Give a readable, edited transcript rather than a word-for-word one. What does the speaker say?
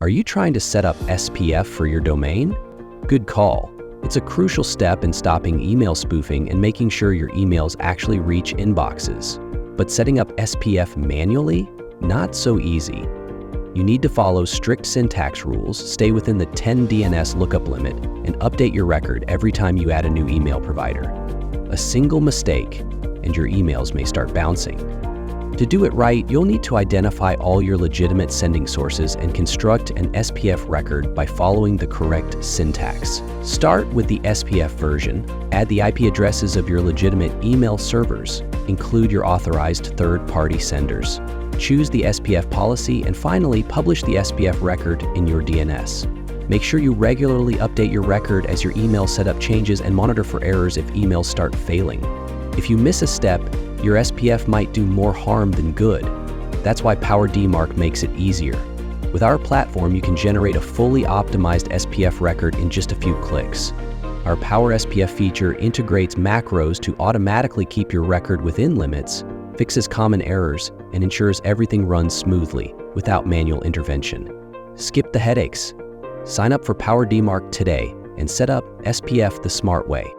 Are you trying to set up SPF for your domain? Good call. It's a crucial step in stopping email spoofing and making sure your emails actually reach inboxes. But setting up SPF manually? Not so easy. You need to follow strict syntax rules, stay within the 10 DNS lookup limit, and update your record every time you add a new email provider. A single mistake, and your emails may start bouncing. To do it right, you'll need to identify all your legitimate sending sources and construct an SPF record by following the correct syntax. Start with the SPF version, add the IP addresses of your legitimate email servers, include your authorized third-party senders, choose the SPF policy, and finally publish the SPF record in your DNS. Make sure you regularly update your record as your email setup changes and monitor for errors if emails start failing. If you miss a step, your SPF might do more harm than good. That's why PowerDMARC makes it easier. With our platform, you can generate a fully optimized SPF record in just a few clicks. Our PowerSPF feature integrates macros to automatically keep your record within limits, fixes common errors, and ensures everything runs smoothly without manual intervention. Skip the headaches. Sign up for PowerDMARC today and set up SPF the smart way.